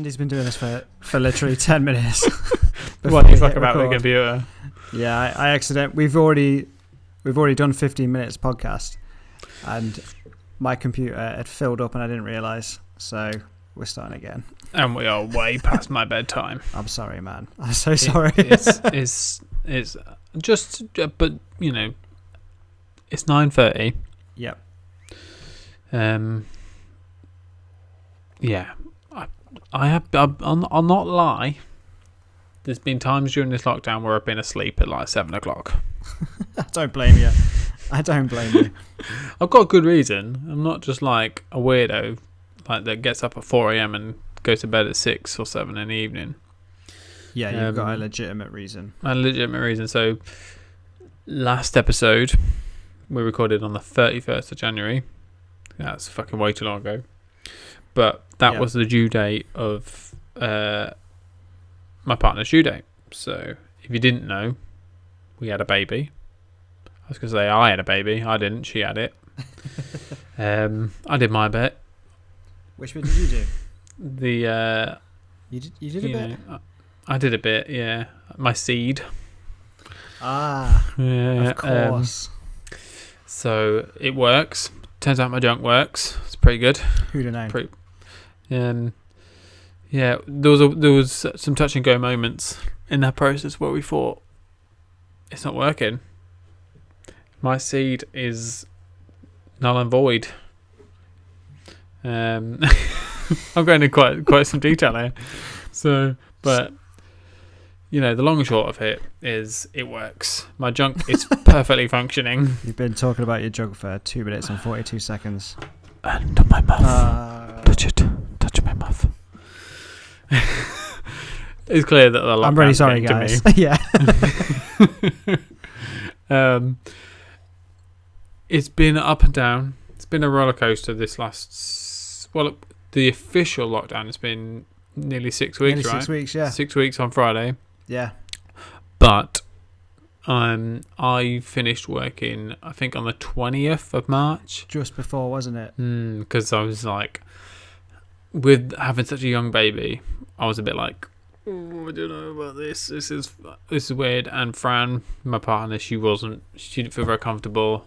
Andy's been doing this for literally 10 minutes. What do you fuck about the computer? Yeah, I accident. We've already done 15 minutes podcast, and my computer had filled up and I didn't realise. So we're starting again. And we are way past my bedtime. I'm sorry, man. I'm so sorry. It's just, but you know, it's 9:30. Yep. Yeah. I'll not lie. There's been times during this lockdown where I've been asleep at like 7 o'clock. I don't blame you. I don't blame you. I've got a good reason. I'm not just like a weirdo, like that gets up at 4 a.m. and goes to bed at 6 or 7 in the evening. Yeah, you've got a legitimate reason. So, last episode we recorded on the 31st of January. That's fucking way too long ago. But that was the due date of my partner's due date. So, if you didn't know, we had a baby. I was going to say I had a baby. I didn't. She had it. I did my bit. Which bit did you do? You did a bit? I did a bit, yeah. My seed. Yeah, of course. So it works. Turns out my junk works. It's pretty good. Who'd have known? Yeah, there was some touch and go moments in that process where we thought it's not working. My seed is null and void. I'm going into quite some detail here. So, but you know, the long and short of it is it works. My junk is perfectly functioning. You've been talking about your junk for 2 minutes and 42 seconds. And my mouth. Touch my mouth. It's clear that the lockdown I'm really sorry, guys. Yeah. It's been up and down. It's been a roller coaster this last. Well, the official lockdown has been nearly 6 weeks, right? 6 weeks, yeah. 6 weeks on Friday. Yeah. But I finished working, I think, on the 20th of March. Just before, wasn't it? Because I was like, with having such a young baby, I was a bit like, I don't know about this. This is weird. And Fran, my partner, she didn't feel very comfortable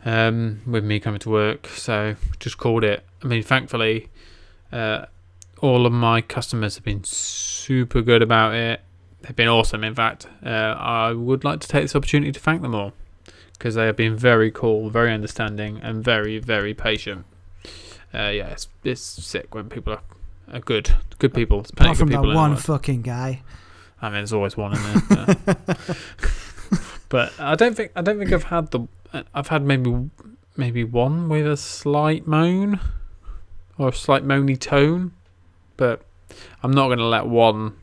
with me coming to work, so just called it. I mean, thankfully, all of my customers have been super good about it. They've been awesome. In fact, I would like to take this opportunity to thank them all, because they have been very cool, very understanding, and very, very patient. It's sick when people are good people. There's plenty Apart from of good people that one fucking guy. I mean, there's always one in there. But I don't think I've had I've had maybe one with a slight moan or a slight moany tone, but I'm not going to let one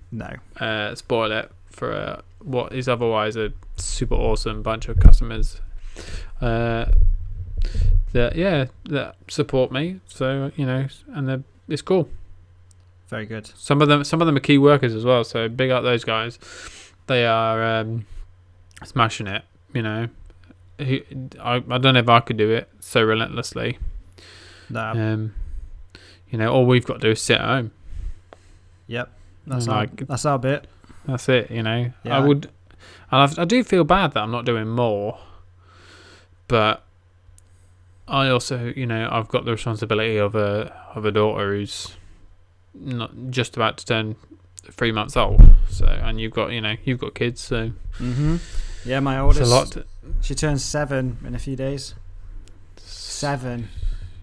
spoil it for what is otherwise a super awesome bunch of customers that support me. So you know, and it's cool. Very good. Some of them are key workers as well. So big up those guys. They are smashing it. You know, I don't know if I could do it so relentlessly. No. You know, all we've got to do is sit at home. Yep. That's our bit. That's it. You know, yeah. I do feel bad that I'm not doing more, but I also, you know, I've got the responsibility of a daughter who's not just about to turn 3 months old. So, and you've got kids. So, yeah, my oldest. It's a lot. She turns 7 in a few days. 7.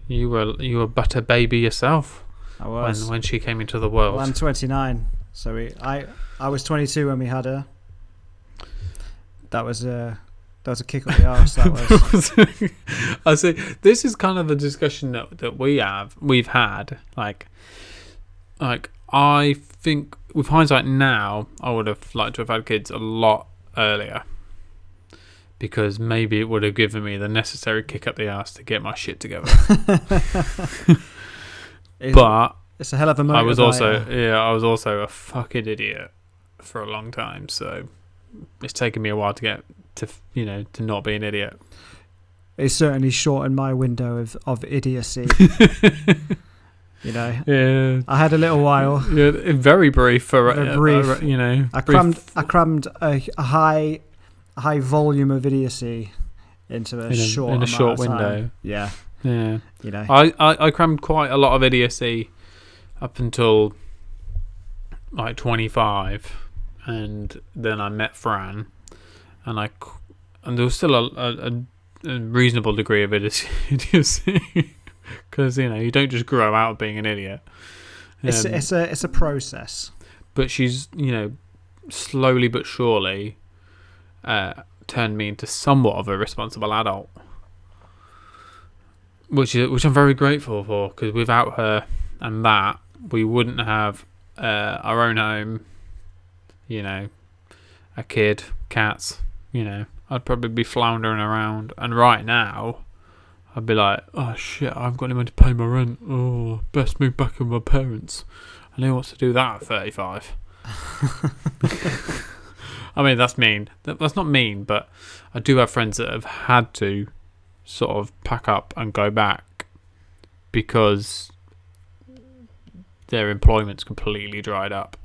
You were but a baby yourself. I was when she came into the world. Well, I'm 29, so I was 22 when we had her. That was a kick up the arse. That was. I see. This is kind of a discussion that we've had. Like I think with hindsight now, I would have liked to have had kids a lot earlier, because maybe it would have given me the necessary kick up the arse to get my shit together. But it's a hell of a motivator. I was also a fucking idiot for a long time, so it's taken me a while to get to not be an idiot. It's certainly shortened my window of idiocy. Yeah. I had a little while. Yeah, very brief for brief. I crammed a high volume of idiocy into a short window. Time. Yeah. I crammed quite a lot of idiocy up until like 25, and then I met Fran, and there was still a reasonable degree of idiocy because you don't just grow out of being an idiot. It's a process. But she's slowly but surely turned me into somewhat of a responsible adult, which I'm very grateful for, because without her and that, we wouldn't have our own home, a kid, cats, I'd probably be floundering around, and right now I'd be like, oh shit, I haven't got any money to pay my rent, oh, best move back with my parents, and who wants to do that at 35? I mean, that's mean. That's not mean, but I do have friends that have had to sort of pack up and go back because their employment's completely dried up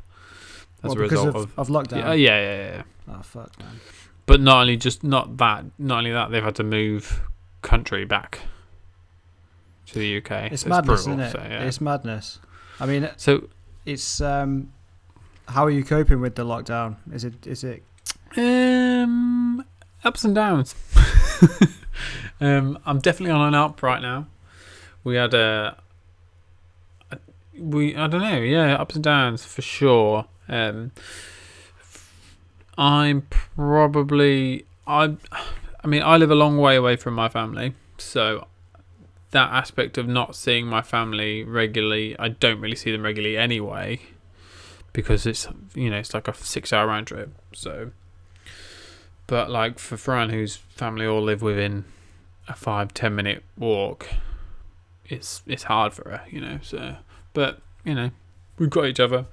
as a result of lockdown. Yeah. Oh fuck, man. But not only that, they've had to move country back to the UK. It's madness, brutal, isn't it? So, yeah. It's madness. I mean, so it's how are you coping with the lockdown? Is it ups and downs? I'm definitely on an up right now. We had I don't know, yeah, ups and downs for sure. I'm probably I live a long way away from my family, so that aspect of not seeing my family regularly, I don't really see them regularly anyway, because it's it's like a 6-hour round trip. So, but like for Fran, whose family all live within a 5-10 minute walk, it's hard for her, So, but we've got each other.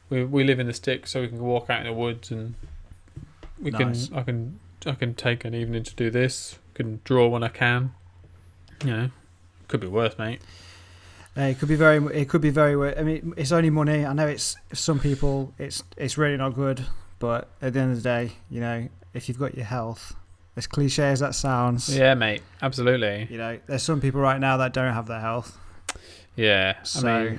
We live in the sticks, so we can walk out in the woods, and Nice. I can take an evening to do this. Can draw when I can. Could be worse, mate. It could be very. I mean, it's only money. I know it's some people. It's really not good. But at the end of the day, if you've got your health, as cliche as that sounds, yeah, mate, absolutely. There's some people right now that don't have their health. Yeah, So,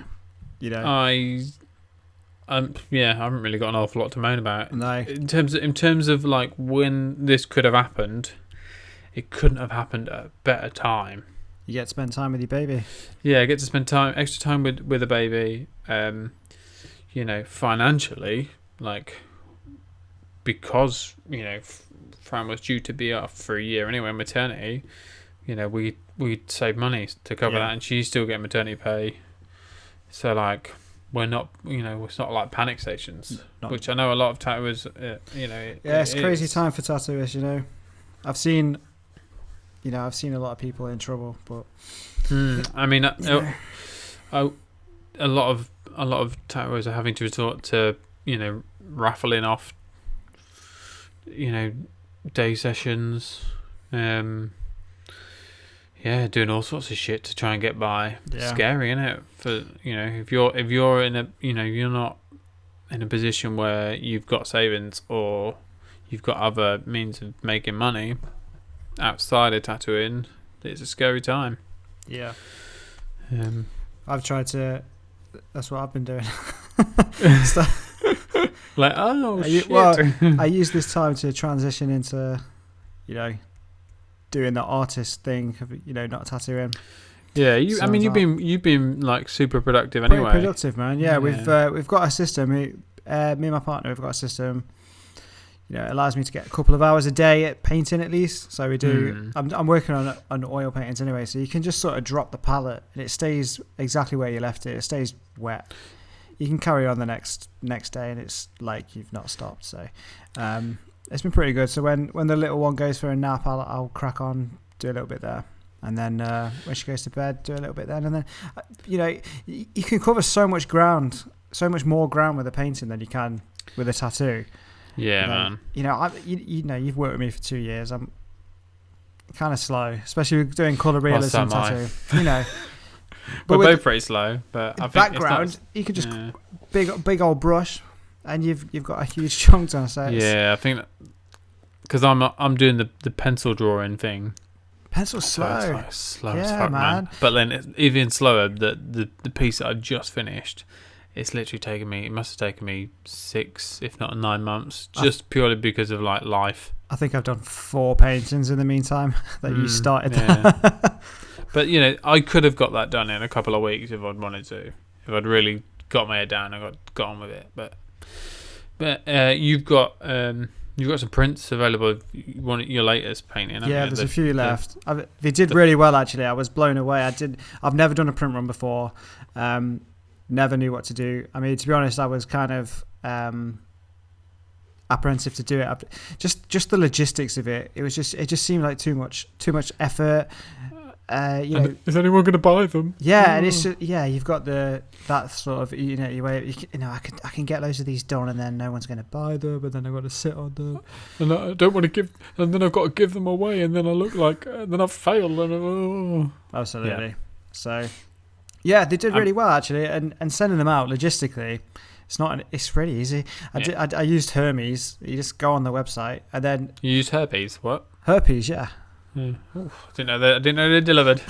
I haven't really got an awful lot to moan about. No. In terms of like when this could have happened, it couldn't have happened at a better time. You get to spend time with your baby. Yeah, I get to spend extra time with a baby. Financially, like, because Fran was due to be off for a year anyway, maternity. We'd save money to cover that, and she's still getting maternity pay. So like, we're not, it's not like panic stations, which I know a lot of tattooers, it's a crazy time for tattooers. I've seen a lot of people in trouble, but I mean, a lot of tattooers are having to resort to raffling off day sessions, doing all sorts of shit to try and get by. Yeah. Scary, isn't it? For if you're in a you're not in a position where you've got savings or you've got other means of making money outside of tattooing, it's a scary time. Yeah. I've tried to. That's what I've been doing. Like, oh shit. Well, I use this time to transition into, doing the artist thing of, not tattooing. Yeah, you've been like super productive anyway. Pretty productive, man. Yeah, we've got a system. Me and my partner have got a system. It allows me to get a couple of hours a day at painting at least. So we do. I'm working on oil paintings anyway, so you can just sort of drop the palette and it stays exactly where you left it. It stays wet. You can carry on the next day, and it's like you've not stopped. So it's been pretty good. So when the little one goes for a nap, I'll crack on, do a little bit there, and then when she goes to bed, do a little bit then, and then you can cover so much more ground with a painting than you can with a tattoo. Yeah, man. You've worked with me for 2 years. I'm kind of slow, especially with doing colour realism tattoo. We're both pretty slow, but I think background, you could just big old brush, and you've got a huge chunk on. So I think because I'm doing the pencil drawing thing. Pencil's slow. So it's like slow as fuck, man. But then it's even slower. The piece that I've just finished, it's literally taken me. It must have taken me 6, if not 9 months, just purely because of like life. I think I've done 4 paintings in the meantime that you started. Yeah. But I could have got that done in a couple of weeks if I'd wanted to. If I'd really got my head down and got on with it. But you've got some prints available. If you want your latest painting. There's a few left. They did really well actually. I was blown away. I've never done a print run before. Never knew what to do. I mean, to be honest, I was kind of apprehensive to do it. Just the logistics of it. It just seemed like too much effort. Is anyone going to buy them? Yeah, and it's you've got that sort of I can get loads of these done, and then no one's going to buy them, and then I've got to sit on them, and I don't want to give, and then I've got to give them away, and then I look like, and then I've failed, and absolutely. Yeah. So yeah, they did really well actually, and sending them out logistically. It's really easy. I used Hermes. You just go on the website and then you used Herpes. What? Herpes, yeah. I didn't know they delivered.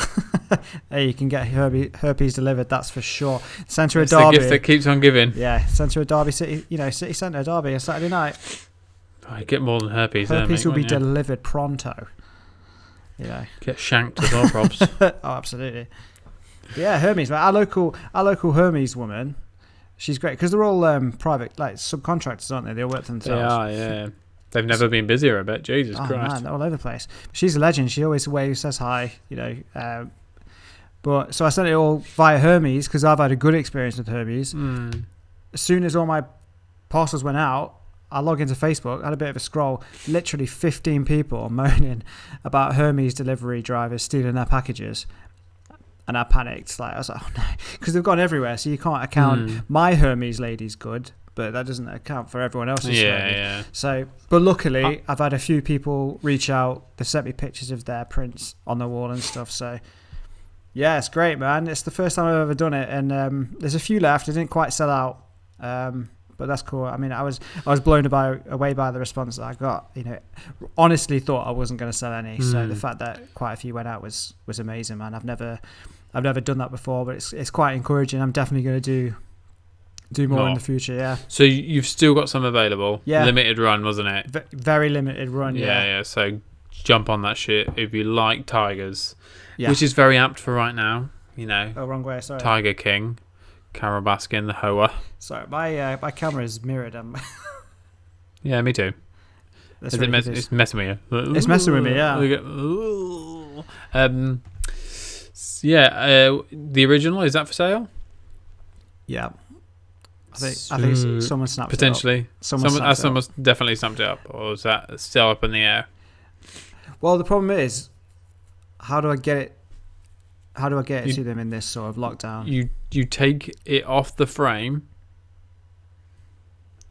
Hey, you can get herpes delivered. That's for sure. Centre of Derby. It's the gift that keeps on giving. Yeah, Centre of Derby City. City Centre Derby on Saturday night. I get more than herpes. Herpes will be delivered pronto. Get shanked as well, probs. Oh, absolutely. But yeah, Hermes. Our local Hermes woman. She's great because they're all private, like subcontractors, aren't they? They all work for themselves. They are, yeah. They've never been busier, I bet. Jesus Christ. Man, they're all over the place. She's a legend. She always waves, says hi, But so I sent it all via Hermes because I've had a good experience with Hermes. As soon as all my parcels went out, I logged into Facebook, had a bit of a scroll. Literally 15 people moaning about Hermes delivery drivers stealing their packages. And I panicked. I was like, oh no, because they've gone everywhere. So you can't account. My Hermes lady's good, but that doesn't account for everyone else's. Yeah. So, but luckily, I've had a few people reach out. They've sent me pictures of their prints on the wall and stuff. So, yeah, it's great, man. It's the first time I've ever done it, and there's a few left. It didn't quite sell out, but that's cool. I mean, I was blown away by the response that I got. Honestly thought I wasn't going to sell any. So the fact that quite a few went out was amazing, man. I've never done that before, but it's quite encouraging. I'm definitely going to do more in the future. Yeah. So you've still got some available. Yeah. Limited run, wasn't it? Very limited run. Yeah. So jump on that shit if you like tigers, which is very apt for right now. Oh, wrong way. Sorry. Tiger King, Carol Baskin, the Hoa. Sorry, my camera is mirrored. Yeah, me too. It's messing with you. It's messing with me. Yeah. The original, is that for sale? Yeah. I think someone snapped potentially. it up. Someone's definitely snapped it up, or is that still up in the air? Well, the problem is, how do I get it to them in this sort of lockdown? You take it off the frame,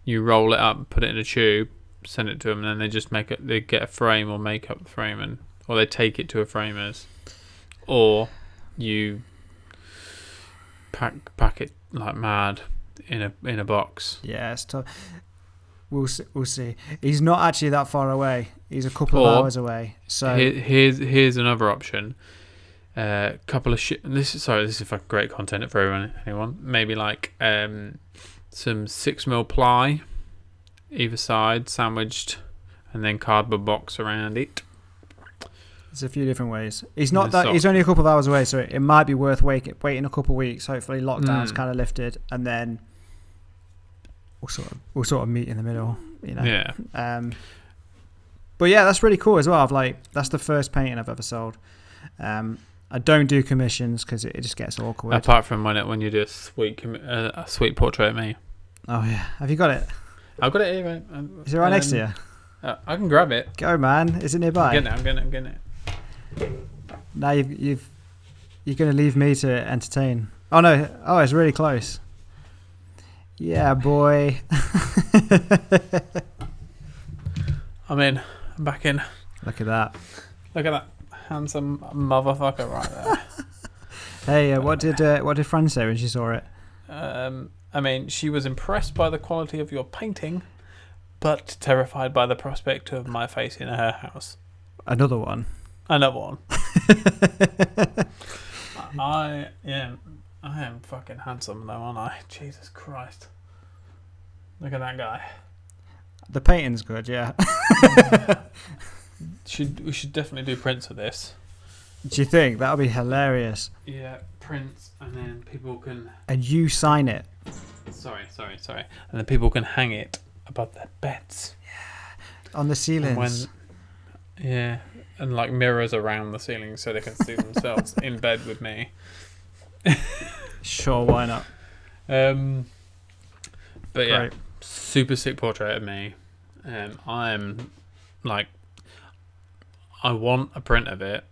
you roll it up, put it in a tube, send it to them, and then they just they get a frame or make up the frame, or they take it to a framer's, or you pack it like mad in a box. Yeah, it's tough. We'll see. He's not actually that far away. He's a couple of hours away. So here's another option. Couple of this is fucking great content for anyone. Maybe like some 6mm ply either side, sandwiched, and then cardboard box around it. There's a few different ways. He's not that. He's only a couple of hours away, so it might be worth waiting a couple of weeks. Hopefully, lockdown's kind of lifted, and then we'll sort of meet in the middle. Yeah. But yeah, that's really cool as well. That's the first painting I've ever sold. I don't do commissions because it just gets awkward. Apart from when you do a sweet portrait of me. Oh yeah, have you got it? I've got it here, mate. Is it right next to you? I can grab it. Go, man. Is it nearby? I'm getting it. Now you're going to leave me to entertain. Oh no! Oh, it's really close. Yeah, boy. I'm back in. Look at that. Look at that handsome motherfucker right there. Hey, what did Fran say when she saw it? I mean, she was impressed by the quality of your painting, but terrified by the prospect of my face in her house. Another one. I am fucking handsome though, aren't I? Jesus Christ. Look at that guy. The painting's good, yeah. We should definitely do prints of this. Do you think? That'll be hilarious. Yeah, prints, and then people can... And you sign it. Sorry. And then people can hang it above their beds. Yeah. On the ceilings. And like mirrors around the ceiling so they can see themselves in bed with me. Sure, why not? But yeah, super sick portrait of me. I'm like, I want a print of it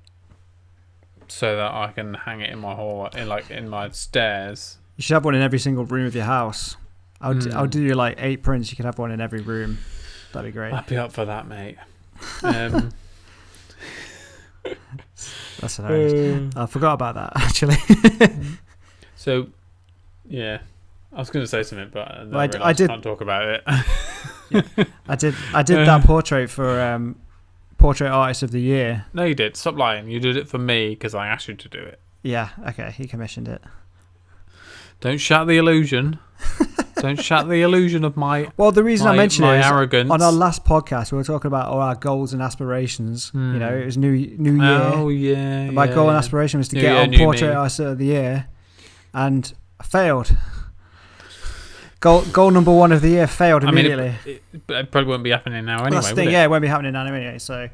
so that I can hang it in my hall, in my stairs. You should have one in every single room of your house. I'll do you like 8 prints. You could have one in every room. That'd be great. I'd be up for that, mate. That's hilarious. I forgot about that actually. So, yeah, I was going to say something, but I can't talk about it. Yeah, I did that portrait for Portrait Artist of the Year. No, you did. Stop lying. You did it for me because I asked you to do it. Yeah. Okay. He commissioned it. Don't shatter the illusion. Don't shatter the illusion of my. Well, the reason I mentioned it is arrogance. On our last podcast, we were talking about all our goals and aspirations. You know, it was new year. Oh yeah. And my goal and aspiration was to get on Portrait Artist of the Year, and I failed. Goal number 1 of the year failed immediately. I mean, it probably won't be happening now anyway. That's the thing, it won't be happening now anyway. So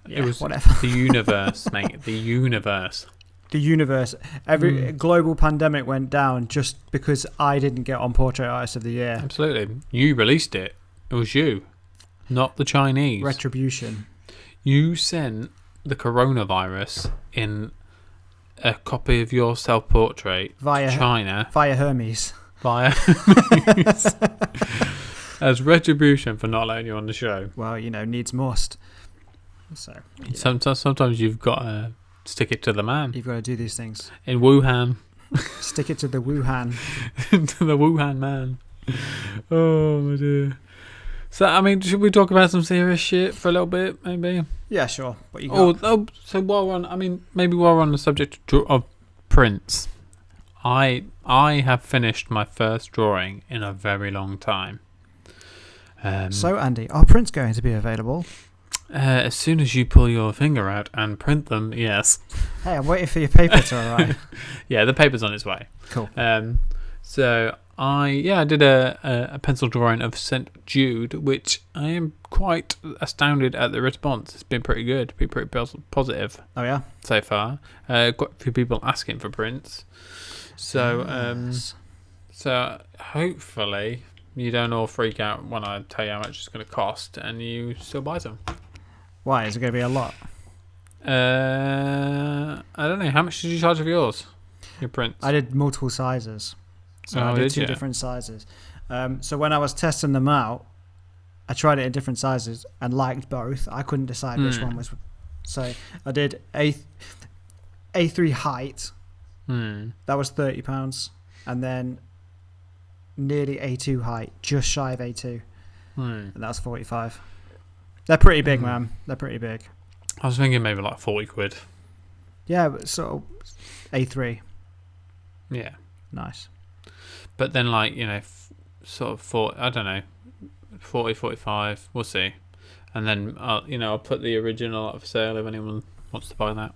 yeah, it was whatever. The universe, mate. The universe. The universe. Every global pandemic went down just because I didn't get on Portrait Artist of the Year. Absolutely. You released it. It was you, not the Chinese. Retribution. You sent the coronavirus in a copy of your self-portrait via China. Via Hermes. As retribution for not letting you on the show. Well, needs must. So sometimes you've got to stick it to the man. You've got to do these things. In Wuhan. Stick it to the Wuhan. To the Wuhan man. Oh my dear. So I mean, should we talk about some serious shit for a little bit, maybe? Yeah, sure. What you got? So while we're on the subject of prints, I have finished my first drawing in a very long time. So Andy, are prints going to be available? As soon as you pull your finger out and print them, yes. Hey, I'm waiting for your paper to arrive. Yeah, the paper's on its way. Cool. So I did a pencil drawing of St. Jude, which I am quite astounded at the response. It's been pretty good, been pretty positive. Oh yeah, so far. Got a few people asking for prints. So so hopefully you don't all freak out when I tell you how much it's going to cost, and you still buy some. Why is it going to be a lot? I don't know. How much did you charge for yours? Your prints? I did multiple sizes. So I did two different sizes. So when I was testing them out, I tried it in different sizes and liked both. I couldn't decide which one was. So I did A3 height. That was £30, and then nearly A2 height, just shy of A2, and that was 45. They're pretty big, man. They're pretty big. I was thinking maybe like 40 quid. Yeah, but sort of A3. Yeah, nice. But then, like, sort of 40, I don't know, 40, 45. We'll see. And then I'll put the original up for sale if anyone wants to buy that.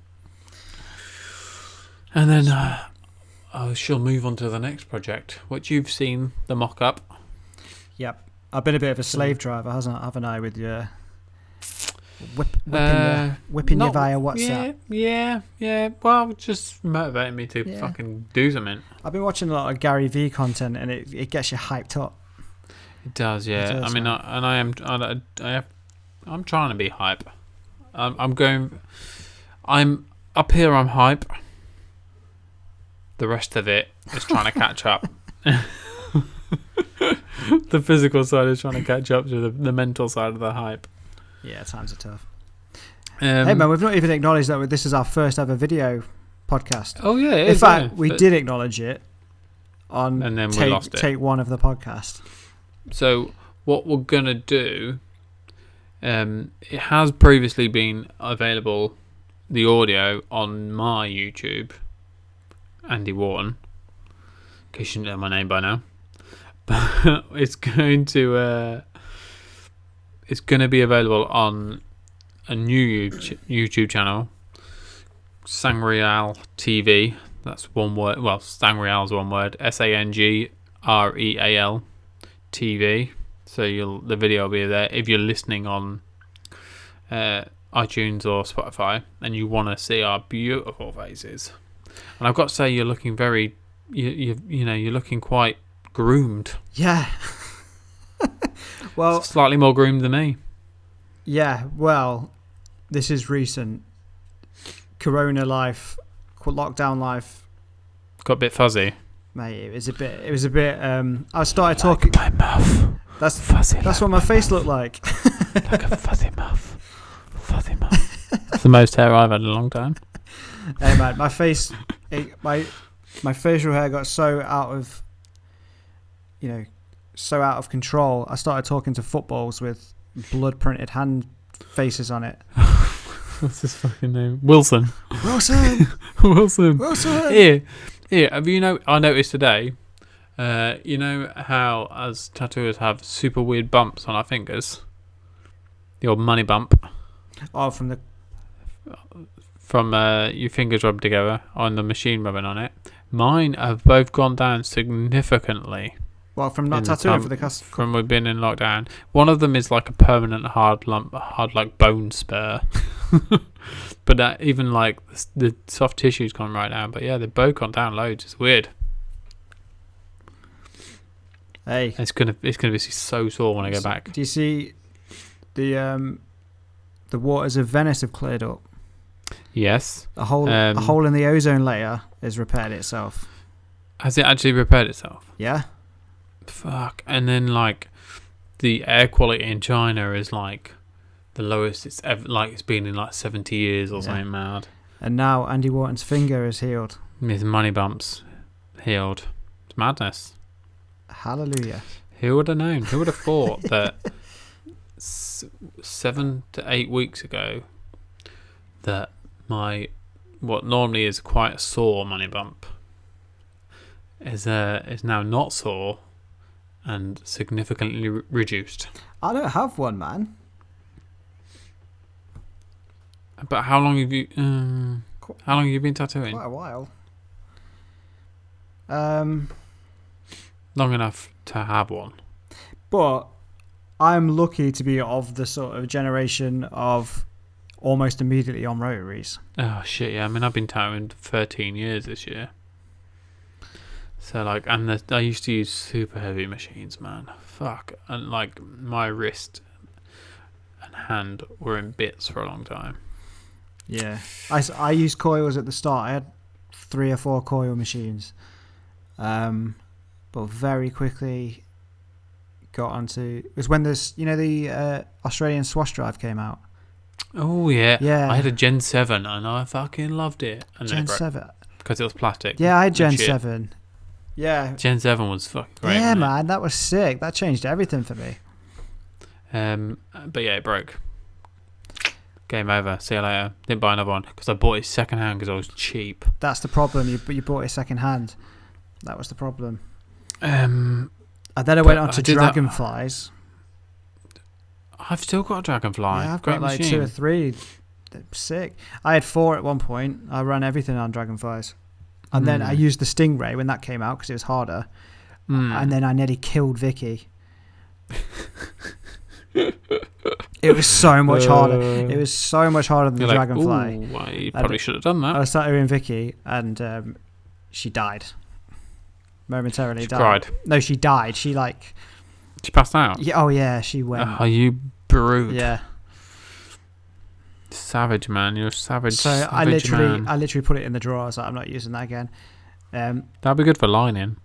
And then I shall move on to the next project, which you've seen the mock-up. Yep. I've been a bit of a slave driver, haven't I, with your whipping you via WhatsApp. Yeah. Well, just motivating me to fucking do something. I've been watching a lot of Gary Vee content, and it gets you hyped up. It does, yeah. It does, I mean, I'm trying to be hype. I'm up here. I'm hype. The rest of it is trying to catch up. The physical side is trying to catch up to the mental side of the hype. Yeah, times are tough. Hey man, we've not even acknowledged that this is our first ever video podcast. Oh yeah, in fact, we did acknowledge it on and then we lost it. Take one of the podcast. So what we're gonna do, it has previously been available, the audio on my YouTube, Andy Wharton. In case you didn't know my name by now, but it's going to be available on a new YouTube channel, Sangreal TV. That's one word. Well, Sangreal's one word. SANGREAL TV. So the video will be there. If you're listening on iTunes or Spotify and you want to see our beautiful faces, and I've got to say, you're looking very, you're looking quite groomed. Yeah. Well, slightly more groomed than me. Yeah. Well, this is recent. Corona life, lockdown life. Got a bit fuzzy. Mate, it was a bit. I started talking. My mouth. That's fuzzy. That's what my face looked like. Like a fuzzy mouth. Fuzzy mouth. That's the most hair I've had in a long time. Hey man, my face, my facial hair got so out of control. I started talking to footballs with blood printed hand faces on it. What's his fucking name? Wilson. Wilson. Here. Have you know? I noticed today. You know how as tattooers have super weird bumps on our fingers. The old money bump. Oh, from your fingers rubbed together on the machine rubbing on it. Mine have both gone down significantly. Well, from not tattooing for the cusp. From we've been in lockdown. One of them is like a permanent hard lump, hard like bone spur. But that even like the soft tissue's gone right down. But yeah, they've both gone down loads. It's weird. Hey, it's gonna be so sore when I go back. Do you see the waters of Venice have cleared up? Yes. A hole in the ozone layer has repaired itself. Has it actually repaired itself? Yeah. Fuck. And then like the air quality in China is like the lowest it's ever, like it's been in like 70 years or something mad. And now Andy Wharton's finger is healed. His money bumps healed. It's madness. Hallelujah. Who would have known? Who would have thought that 7 to 8 weeks ago that what normally is quite a sore money bump is now not sore and significantly reduced. I don't have one, man. But how long have you been tattooing? Quite a while. Long enough to have one. But I'm lucky to be of the sort of generation of almost immediately on rotaries. Oh shit, yeah. I mean, I've been tattooing 13 years this year. So like, and I used to use super heavy machines, man. Fuck, and like my wrist and hand were in bits for a long time. Yeah, I used coils at the start. I had 3 or 4 coil machines, but very quickly got onto. It was when the Australian swash drive came out. Oh yeah, yeah. I had a Gen 7 and I fucking loved it. And Gen 7 because it was plastic. Yeah, I had Gen 7. Yeah, Gen 7 was fucking great. Yeah, man, that was sick. That changed everything for me. But yeah, it broke. Game over. See you later. Didn't buy another one because I bought it second hand because I was cheap. That's the problem. You bought it second hand. That was the problem. And then I went on to Dragonflies. I've still got a Dragonfly. Yeah, I've got like 2 or 3. They're sick. I had 4 at one point. I ran everything on Dragonflies. And then I used the Stingray when that came out because it was harder. And then I nearly killed Vicky. It was so much harder. It was so much harder than the Dragonfly. Well, you probably should have done that. I was tattooing Vicky and she died. Momentarily died. Cried. No, she died. She passed out? Yeah, oh yeah, she went. Oh, you brute. Yeah. Savage, man. You're a savage. So I literally put it in the drawer. I was like, I'm not using that again. That'd be good for lining.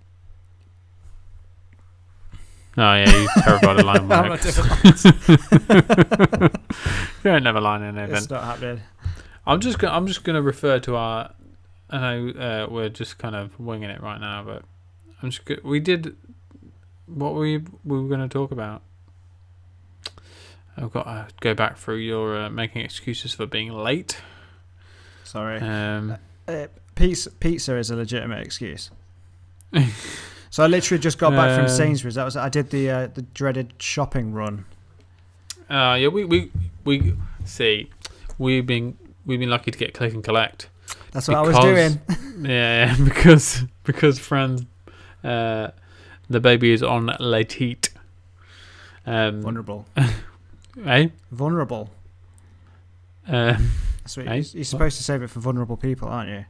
Oh yeah, you're terrified of line work. I'm not doing that. You ain't never lining it. It's not happening. I'm just gonna refer to our we're just kind of winging it right now, but I'm just good. We did what we were going to talk about. I've got to go back through your making excuses for being late. Sorry. Pizza is a legitimate excuse. So I literally just got back from Sainsbury's. I did the dreaded shopping run. Yeah, we see. We've been lucky to get click and collect. That's what I was doing. Yeah, because friends, the baby is on Letite. Vulnerable. Eh? Vulnerable. That's what you're supposed to save it for vulnerable people, aren't you?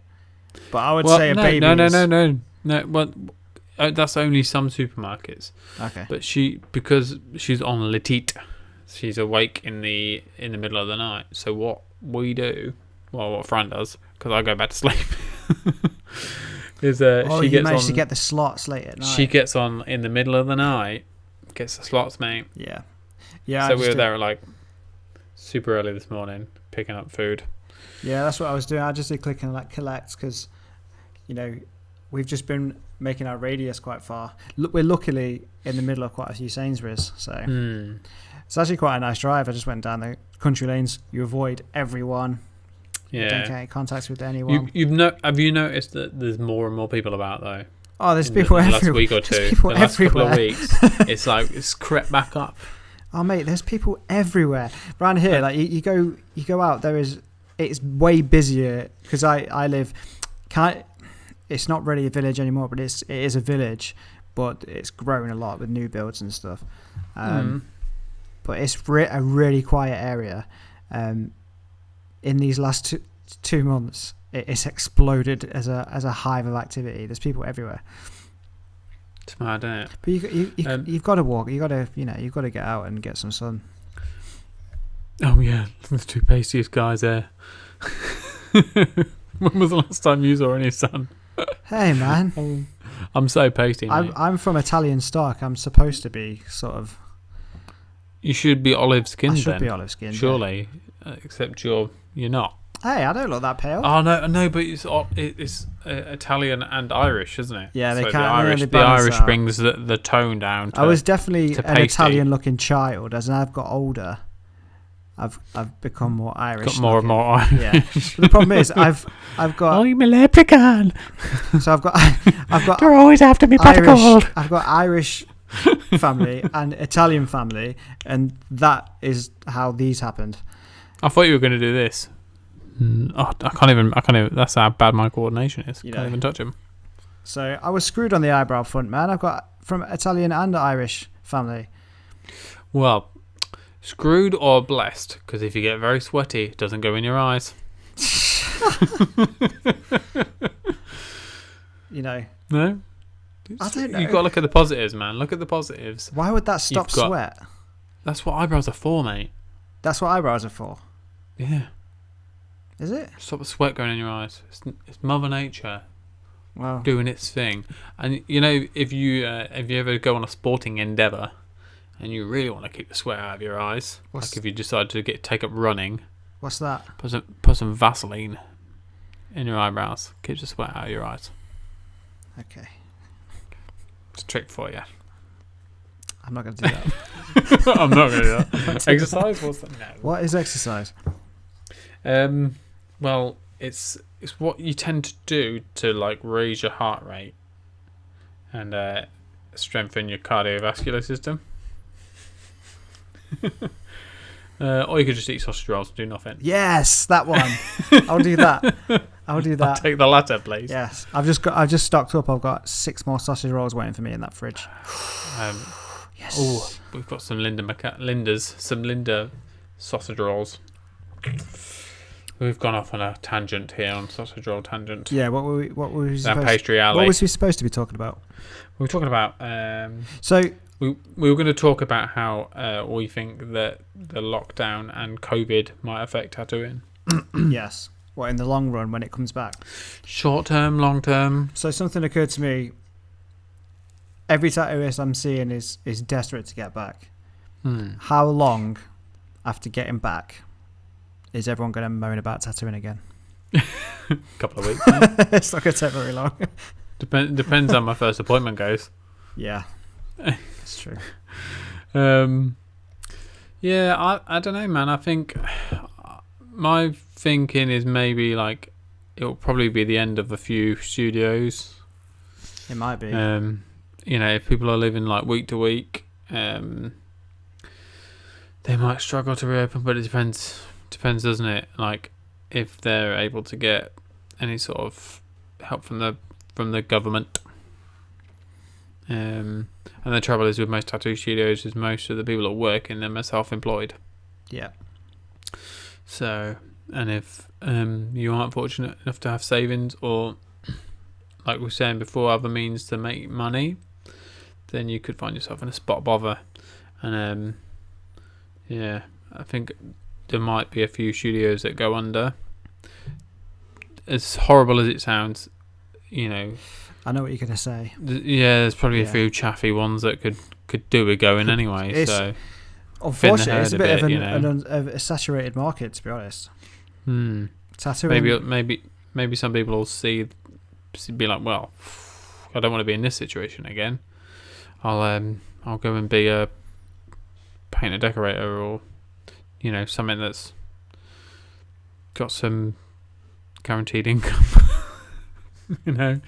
But I would say a baby. No. Well, that's only some supermarkets. Okay. But because she's on Letite, she's awake in the middle of the night. So what we do, what Fran does, because I go back to sleep, is she gets managed to get the slots late at night. She gets on in the middle of the night, gets the slots, mate. Yeah. So we were there like super early this morning picking up food. Yeah, that's what I was doing. I just did click and collect because, we've just been making our radius quite far. We're luckily in the middle of quite a few Sainsbury's, so it's actually quite a nice drive. I just went down the country lanes. You avoid everyone. Yeah. You don't get any contacts with anyone. Have you noticed that there's more and more people about though? Oh, there's people everywhere. The last week or two. The last couple of weeks, it's crept back up. Oh mate, there's people everywhere around here. Like you go out, it's way busier because I live. It's not really a village anymore, but it is a village, but it's grown a lot with new builds and stuff. But it's a really quiet area. In these last 2 months, it's exploded as a hive of activity. There's people everywhere. It's mad, isn't it? But you've got to walk. You've got to get out and get some sun. Oh yeah, the two pastiest guys there. When was the last time you saw any sun? Hey man, I'm so pasty. I'm from Italian stock. I'm supposed to be sort of. You should be olive skinned. I should be olive skinned, surely, except you're not. Hey, I don't look that pale. Oh no, but it's Italian and Irish, isn't it? Yeah, they so can't. The Irish brings the tone down. I was definitely an Italian-looking child. As I've got older, I've become more Irish. Got more and more Irish. Yeah. But the problem is, I've got. I'm a leprechaun. So I've got. They're always after me, pot of gold. I've got Irish family and Italian family, and that is how these happened. I thought you were going to do this. I can't even. That's how bad my coordination is. Can't even touch him. So I was screwed on the eyebrow front, man. I've got from Italian and Irish family. Well, screwed or blessed, because if you get very sweaty, it doesn't go in your eyes. No. I don't know. You've got to look at the positives, man. Look at the positives. Why would that stop sweat? That's what eyebrows are for, mate. That's what eyebrows are for? Yeah. Is it? Stop the sweat going in your eyes. It's Mother Nature doing its thing. And, if you ever go on a sporting endeavour and you really want to keep the sweat out of your eyes, like if you decide to take up running. What's that? Put some Vaseline in your eyebrows. Keeps the sweat out of your eyes. Okay. It's a trick for you. I'm not going to do that. I'm not going to do that. Exercise? What's that? No. What is exercise? Well, it's what you tend to do to raise your heart rate and strengthen your cardiovascular system. Or you could just eat sausage rolls and do nothing. Yes, that one. I'll do that. I'll take the latter, please. Yes, I've just stocked up. I've got 6 more sausage rolls waiting for me in that fridge. Yes. Oh, we've got some Linda sausage rolls. We've gone off on a tangent here, on sausage roll tangent. Yeah, what were we Pastry Alley. What was we supposed to be talking about? We were talking about. We were going to talk about how we think that the lockdown and COVID might affect tattooing. Yes. What, in the long run when it comes back? Short term, long term. So something occurred to me. Every tattooist I'm seeing is desperate to get back. How long after getting back is everyone going to moan about tattooing again? Couple of weeks. Maybe. It's not going to take very long. Depends how my first appointment goes. Yeah, it's true. Yeah, I don't know, man. I think my thinking is maybe like it'll probably be the end of a few studios. It might be. If people are living like week to week, they might struggle to reopen, but it depends, doesn't it? Like if they're able to get any sort of help from the government. And the trouble is with most tattoo studios is most of the people that work in them are self-employed. Yeah. So, and if you aren't fortunate enough to have savings or, like we were saying before, other means to make money, then you could find yourself in a spot bother. And I think there might be a few studios that go under. As horrible as it sounds, I know what you're going to say. There's probably a few chaffy ones that could do with going anyway. So unfortunately, it's a bit of a saturated market, to be honest. Tattooing. Maybe some people will be like, well, I don't want to be in this situation again. I'll go and be a painter decorator or something that's got some guaranteed income. I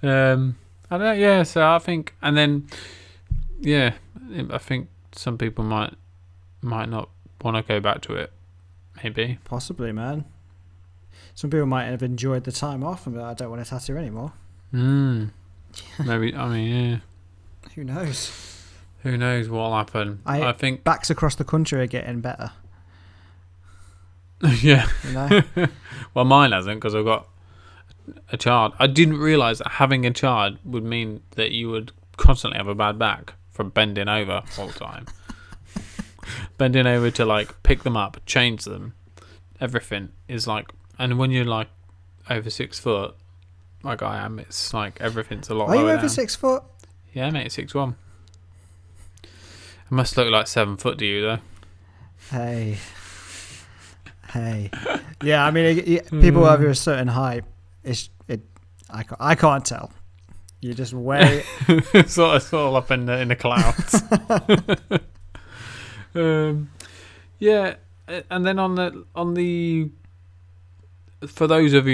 don't know. Yeah, so I think, and then I think some people might not want to go back to it. Maybe, possibly, man. Some people might have enjoyed the time off and be like, I don't want to tattoo anymore. Maybe. I mean, yeah. Who knows? Who knows what'll happen? I think backs across the country are getting better. Yeah. Well, mine hasn't, because I've got a child. I didn't realise that having a child would mean that you would constantly have a bad back from bending over all the time. Bending over to like pick them up, change them, everything is like, and when you're like over 6 foot, like I am, it's like everything's a lot. Are you lower over down. 6 foot? Yeah, mate, 6'1". I must look like 7 foot to you though. Hey. Yeah, I mean, people over a certain height, I can't tell. You're just way sort of up in the clouds. Yeah, and then on the for those of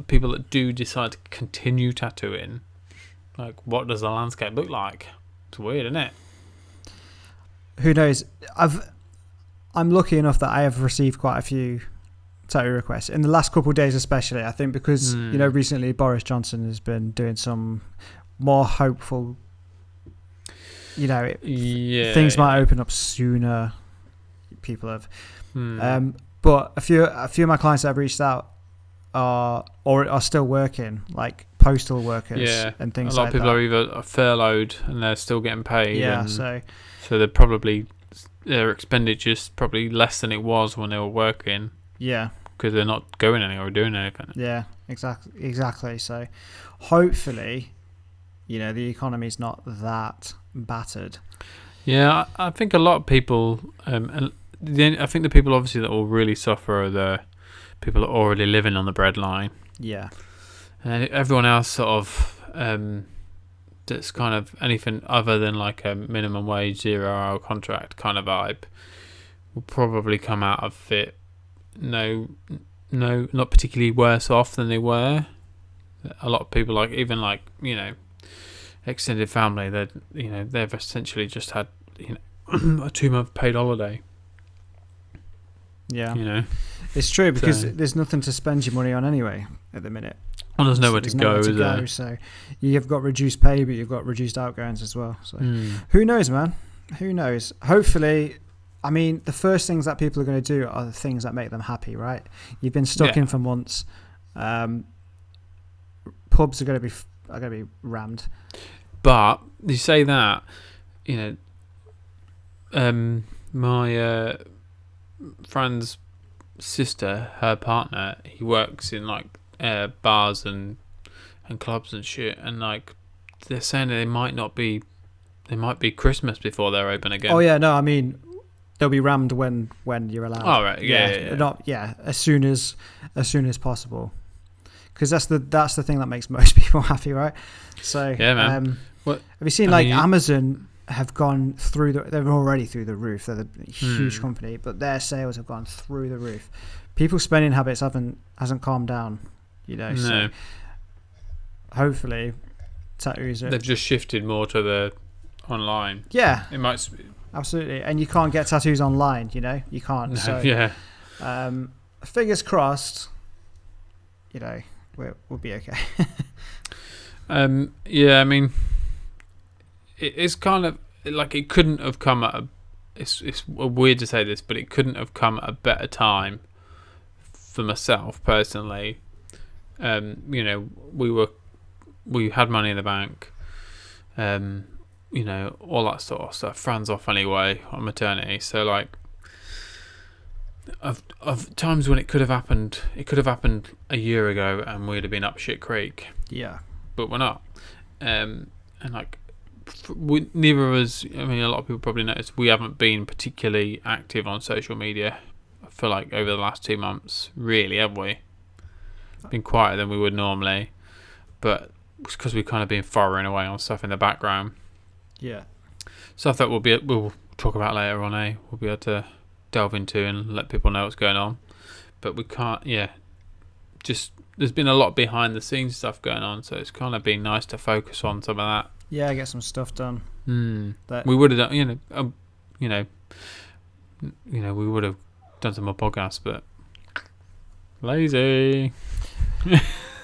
people that do decide to continue tattooing, like what does the landscape look like? It's weird, isn't it? Who knows? I'm lucky enough that I have received quite a few tattoo requests in the last couple of days, especially. I think because recently Boris Johnson has been doing some more hopeful. Things might open up sooner. People have, but a few of my clients that have reached out are still working, like postal workers and things like that. A lot of people are either furloughed and they're still getting paid. Yeah, so they're probably their expenditure's probably less than it was when they were working. Yeah, because they're not going anywhere or doing anything. Yeah, exactly. So hopefully, the economy's not that battered. Yeah, I think a lot of people. I think the people obviously that will really suffer are the people that are already living on the breadline. Yeah, and everyone else sort of that's kind of anything other than like a minimum wage 0-hour contract kind of vibe will probably come out of it. No, not particularly worse off than they were. A lot of people, like even like extended family, that they've essentially just had a 2-month paid holiday. Yeah, it's true because there's nothing to spend your money on anyway at the minute. Well, there's nowhere to go, is there? So you've got reduced pay, but you've got reduced outgoings as well. So who knows, man? Who knows? Hopefully. I mean, the first things that people are going to do are the things that make them happy, right? You've been stuck in for months. Pubs are going to be rammed. But you say that, my friend's sister, her partner, he works in like bars and clubs and shit, and like they're saying that they might be Christmas before they're open again. Oh yeah, no, I mean. They'll be rammed when you're allowed. Oh right, yeah. Not as soon as possible. because that's the thing that makes most people happy, right? So yeah, man. Have you seen Amazon have gone through they're already through the roof. They're a huge company, but their sales have gone through the roof. People's spending habits hasn't calmed down, No. So hopefully tattoos they've just shifted more to the online. Yeah, it might absolutely. And you can't get tattoos online, you can't. No, so yeah. Fingers crossed, we'll be okay. Yeah, I mean, it's kind of like it couldn't have come at it's weird to say this, but it couldn't have come at a better time for myself personally. We had money in the bank, all that sort of stuff. Fran's off anyway on maternity, so like of times when it could have happened a year ago and we'd have been up shit creek. Yeah, but we're not. And like neither of us, I mean, a lot of people probably noticed we haven't been particularly active on social media for like over the last 2 months, really, have we? Been quieter than we would normally, but it's because we've kind of been furrowing away on stuff in the background. Yeah. Stuff that we'll talk about later on, we'll be able to delve into and let people know what's going on. But we can't, just there's been a lot behind the scenes stuff going on, so it's kind of been nice to focus on some of that. Yeah, get some stuff done. We would have done, we would have done some more podcasts, but lazy.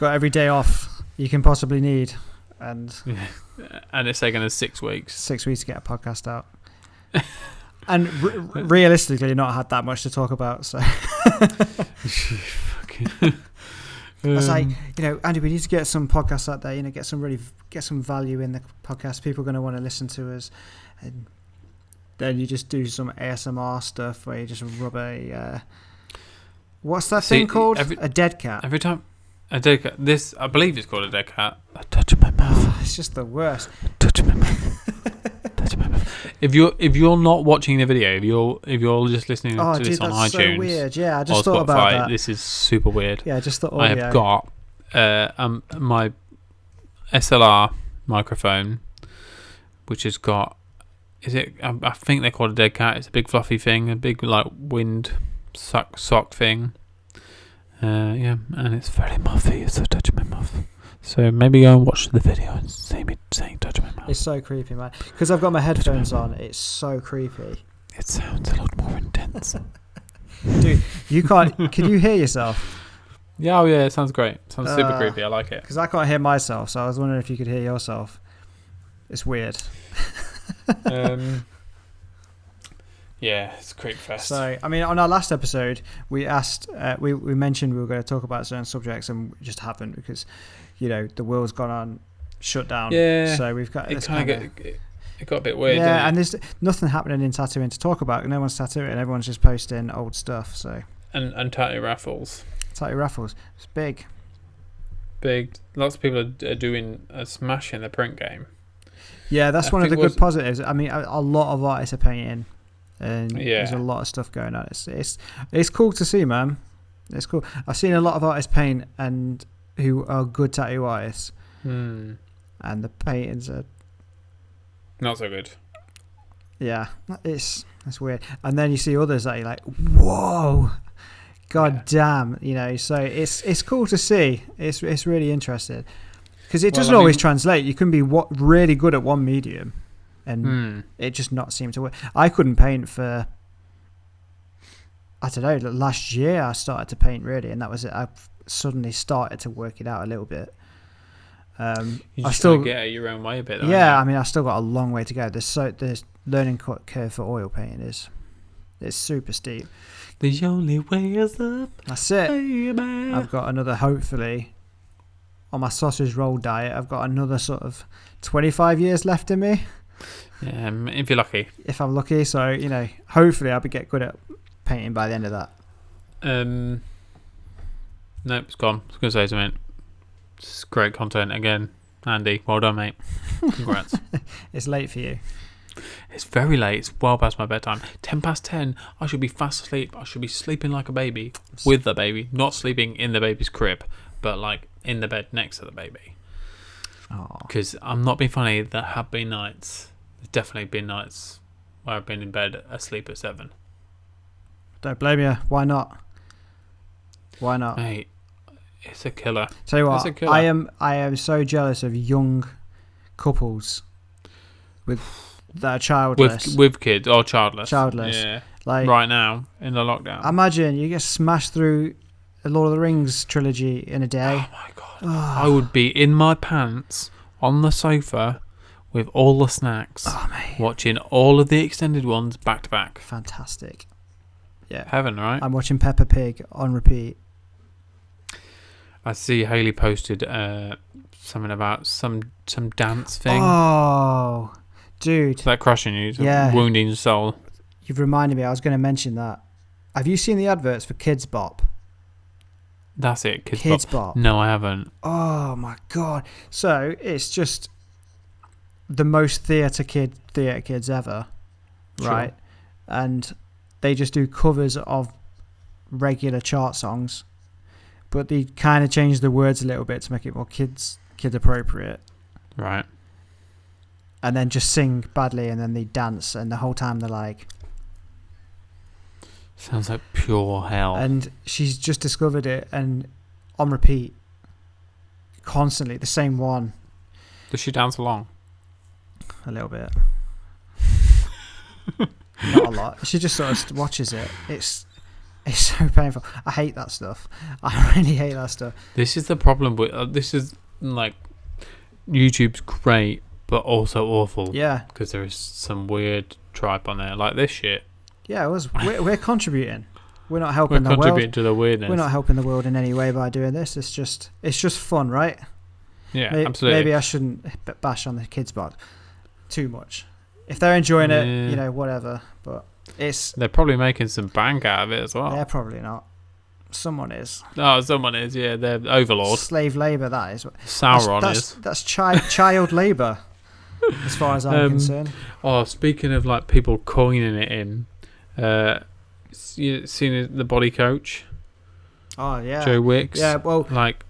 Got every day off you can possibly need, and it's taken us 6 weeks. 6 weeks to get a podcast out, and realistically, not had that much to talk about. So I was like, Andy, we need to get some podcasts out there. Get some value in the podcast. People are going to want to listen to us, and then you just do some ASMR stuff where you just rub a what's that thing called? A dead cat. Every time a dead cat. This I believe it's called a dead cat. A touch of my mouth. It's just the worst. Touch of my mouth. Touch of my mouth. If you're not watching the video, if you're just listening to this on iTunes, so weird. Yeah, I just or thought Spotify, about that. This is super weird. Yeah, I just thought. I have got my SLR microphone, which has got. I think they call it a dead cat. It's a big fluffy thing, a big like wind sock thing. And it's very muffy. It's a touch of my mouth. So maybe go and watch the video and see me saying touch of my mouth. It's so creepy, man. Because I've got my headphones on. It's so creepy. It sounds a lot more intense. Dude, you can't. Can you hear yourself? Yeah, it sounds great. It sounds super creepy. I like it. Because I can't hear myself, so I was wondering if you could hear yourself. It's weird. Yeah, it's creep fest. So, I mean, on our last episode, we asked, we mentioned we were going to talk about certain subjects, and we just haven't because, the world's gone on shut down. Yeah. So we've got it got a bit weird. Yeah, and there's nothing happening in tattooing to talk about. No one's tattooing. Everyone's just posting old stuff. So. And tattoo raffles. Tattoo raffles. It's big. Big. Lots of people are doing a smash in the print game. Yeah, that's one of the good positives. I mean, a lot of artists are painting. And there's a lot of stuff going on. It's cool to see, man. It's cool. I've seen a lot of artists paint and who are good tattoo artists, and the paintings are not so good. Yeah, it's weird. And then you see others that you're like, whoa, god damn, So it's cool to see. It's really interesting because it doesn't always translate. You can be really good at one medium. And it just not seemed to work. I couldn't paint for, I don't know, last year I started to paint really, and that was it. I suddenly started to work it out a little bit. You just still get your own way a bit though. Yeah, I mean, I still got a long way to go. There's learning curve for oil painting it's super steep. The only way is up. That's it. Baby. I've got another, hopefully, on my sausage roll diet, I've got another sort of 25 years left in me. Yeah, if you're lucky. If I'm lucky, so hopefully I'll get good at painting by the end of that. Nope, it's gone. I was going to say something. It's great content again, Andy. Well done, mate. Congrats. It's late for you. It's very late. It's well past my bedtime. 10:10. I should be fast asleep. I should be sleeping like a baby with the baby, not sleeping in the baby's crib but like in the bed next to the baby. Oh. Because I'm not being funny. There have been nights. There's definitely been nights where I've been in bed asleep at 7. Don't blame you. Why not? Why not? Mate, it's a killer. Tell you what, It's a killer. I am so jealous of young couples that are childless. With kids or childless. Childless. Yeah. Like Right now in the lockdown. imagine you get smashed through the Lord of the Rings trilogy in a day. Oh my god. I would be in my pants on the sofa with all the snacks, watching all of the extended ones back to back. Fantastic. Yeah. Heaven, right? I'm watching Peppa Pig on repeat. I see Hayley posted something about some dance thing. Oh, dude. Is that crushing you? Yeah. Wounding your soul. You've reminded me. I was going to mention that. Have you seen the adverts for Kids Bop? That's it. Kids Bop. No, I haven't. Oh my god. So it's just the most theatre kids ever. Sure. Right? And they just do covers of regular chart songs. But they kind of change the words a little bit to make it more kid appropriate. Right. And then just sing badly and then they dance and the whole time they're like... Sounds like pure hell. And she's just discovered it and on repeat. Constantly. The same one. Does she dance along? A little bit. Not a lot. She just sort of watches it. It's so painful. I hate that stuff. I really hate that stuff. This is the problem with... this is like... YouTube's great, but also awful. Yeah. Because there is some weird tripe on there. Like this shit. Yeah, we're contributing. We're not helping the world. We're contributing to the weirdness. We're not helping the world in any way by doing this. It's just fun, right? Yeah, absolutely. Maybe I shouldn't bash on the kids' box too much. If they're enjoying it, whatever. But they're probably making some bank out of it as well. They're probably not. Someone is. Oh, someone is. Yeah, they're overlord. Slave labour. That is. Sauron is. That's child labour, as far as I'm concerned. Oh, speaking of like people coining it in, you seen the body coach? Oh yeah. Joe Wicks. Yeah. Well, like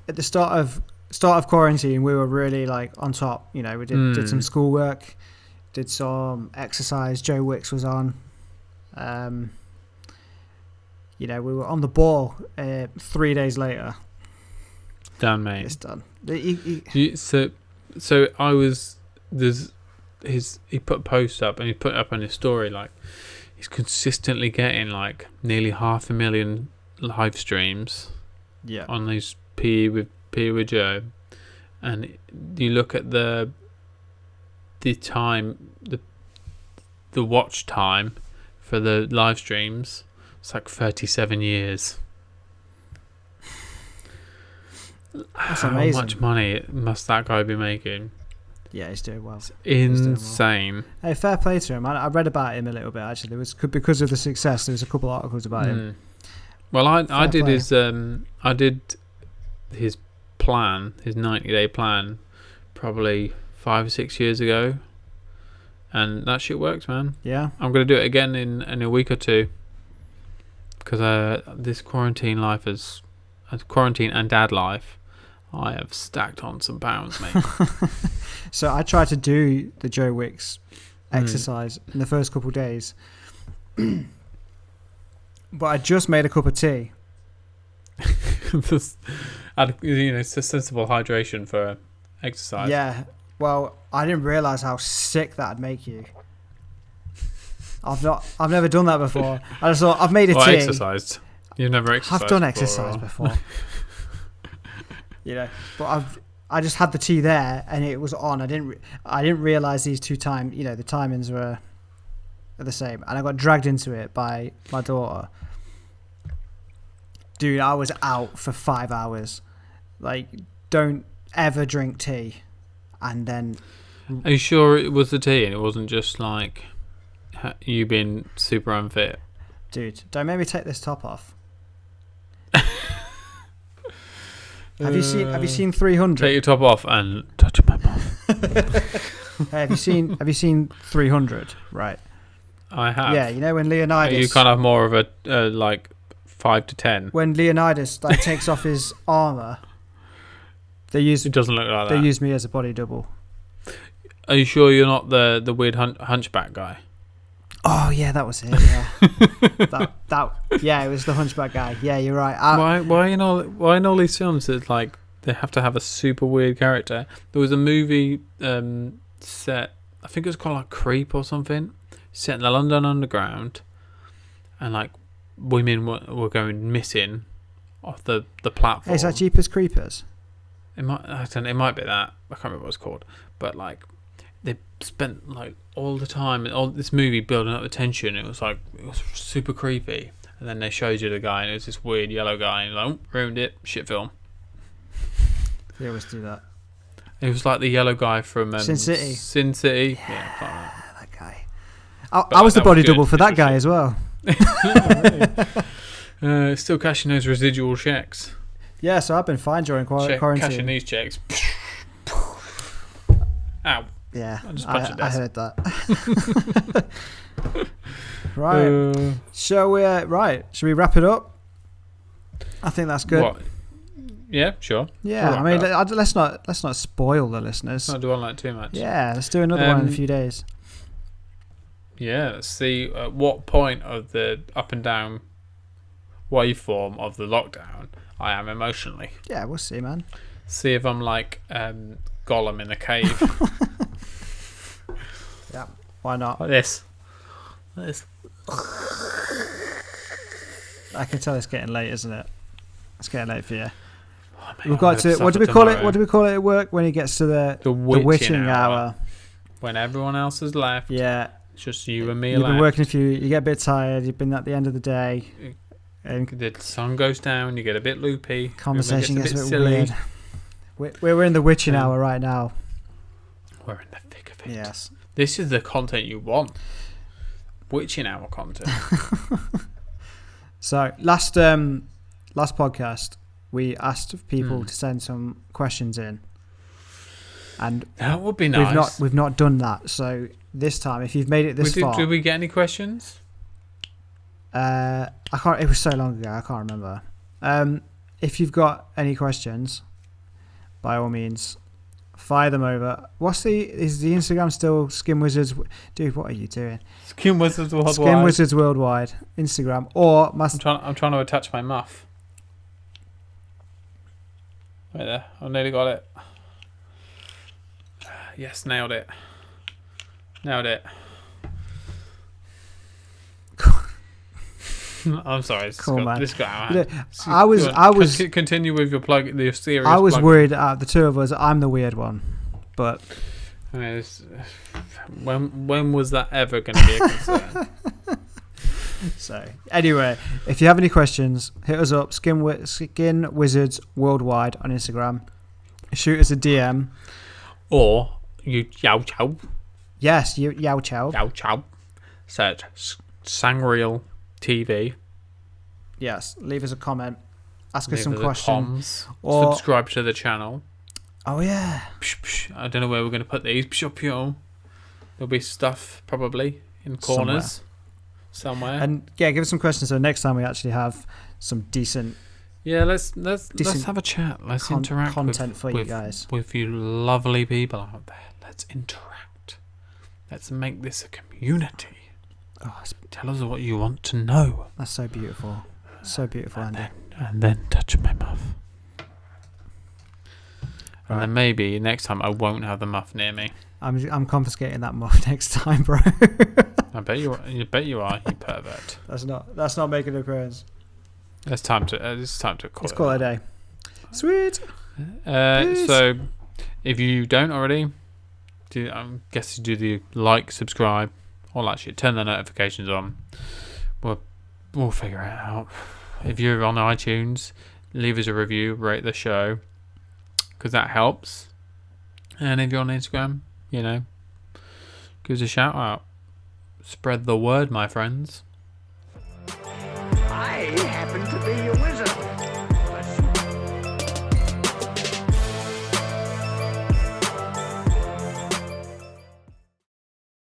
at the start of quarantine, we were really like on top. You know, we did some schoolwork, did some exercise. Joe Wicks was on. We were on the ball 3 days later. Done, mate. It's done. So I was... He put a post up and he put it up on his story, like, he's consistently getting, like, nearly 500,000 live streams on these PE with Joe. And you look at the time, the watch time for the live streams... It's like 37 years. That's amazing. How much money must that guy be making? Yeah, he's doing well. It's insane. Hey, fair play to him. I read about him a little bit, actually. It was because of the success. There was a couple of articles about him. Well, I did his plan, his 90-day plan, probably 5 or 6 years ago. And that shit works, man. Yeah. I'm going to do it again in a week or two. Because this quarantine life quarantine and dad life, I have stacked on some pounds, mate. So I tried to do the Joe Wicks exercise in the first couple of days, but I just made a cup of tea. It's a sensible hydration for exercise. Yeah. Well, I didn't realise how sick that'd make you. I've never done that before. I just thought I've made a tea. Exercised. You've never exercised. I've done exercise before. But I just had the tea there and it was on. I didn't realize these two the timings were the same, and I got dragged into it by my daughter. Dude, I was out for 5 hours. Like, don't ever drink tea, and then. Are you sure it was the tea and it wasn't just like you being super unfit? Dude, don't make me take this top off. Have you seen 300? Take your top off and touch my mouth. Hey, have you seen 300? Right. I have. Yeah, when Leonidas. Are you kind of more of a 5 to 10. When Leonidas takes off his armor, It doesn't look like that. They use me as a body double. Are you sure you're not the weird hunchback guy? Oh yeah, that was it. Yeah, it was the hunchback guy. Yeah, you're right. Why in all these films it's like they have to have a super weird character? There was a movie set, I think it was called like Creep or something, set in the London Underground, and like women were going missing off the platform. Hey, is that Jeepers Creepers? It might be that. I can't remember what it's called, but they spent all the time all this movie building up the tension. It was super creepy, and then they showed you the guy, and it was this weird yellow guy, and ruined it. Shit film. They always do that. It was like the yellow guy from Sin City. Sin City. Yeah, that guy. I was the body double for that guy as well. Still cashing those residual checks. Yeah, so I've been fine during quarantine. Cashing these checks. Ow. Yeah, I heard that. Right. Shall we wrap it up? I think that's good. What? Yeah, sure. Yeah, I mean, let's not spoil the listeners. Not do on too much. Yeah, let's do another one in a few days. Yeah, let's see at what point of the up and down waveform of the lockdown I am emotionally. Yeah, we'll see, man. See if I'm like Gollum in a cave. Yeah, why not? Like this. I can tell it's getting late, isn't it? It's getting late for you. Oh, man, We've got to. What do we call it? What do we call it at work when he gets to the witching hour? When everyone else has left. Yeah. It's just you and me. You've been working you get a bit tired. You've been at the end of the day. And the sun goes down. You get a bit loopy. Conversation gets a bit silly. Weird. We're in the witching hour right now. We're in the thick of it. Yes. This is the content you want. Witching hour content. So last podcast we asked people to send some questions in, and that would be nice. We've not done that. So this time, if you've made it this far, did we get any questions? I can't. It was so long ago. I can't remember. If you've got any questions, by all means, fire them over. Is the Instagram still Skin Wizards? Dude, what are you doing? Skin Wizards Worldwide. Skin Wizards Worldwide Instagram or I'm trying to attach my muff. Right there. I nearly got it. Yes, nailed it. I'm sorry. This got out. I was continue with your plug. The serious. I was worried out of the two of us. I'm the weird one, but I mean, when was that ever going to be a concern? So anyway, if you have any questions, hit us up. Skin Wizards Worldwide on Instagram. Shoot us a DM, or you yow chow. Yes, you yow chow. Yow chow. Search Sangreal TV. Yes, leave us a comment. Ask us some questions. Or subscribe to the channel. Oh yeah. I don't know where we're going to put these. There'll be stuff probably in corners somewhere. And yeah, give us some questions so next time we actually have some decent. Yeah, let's have a chat. Let's interact content for you guys. With you lovely people out there. Let's interact. Let's make this a community. Oh, tell us what you want to know. That's so beautiful. So beautiful, Andy. And then touch my muff. And then maybe next time I won't have the muff near me. I'm confiscating that muff next time, bro. I bet you are. You pervert. That's not making an appearance. It's time to call it a day. Sweet. So, if you don't already, I guess you do the like, subscribe, all that shit. Turn the notifications on. We'll figure it out. If you're on iTunes, leave us a review, rate the show, because that helps. And if you're on Instagram, give us a shout out. Spread the word, my friends. Hi.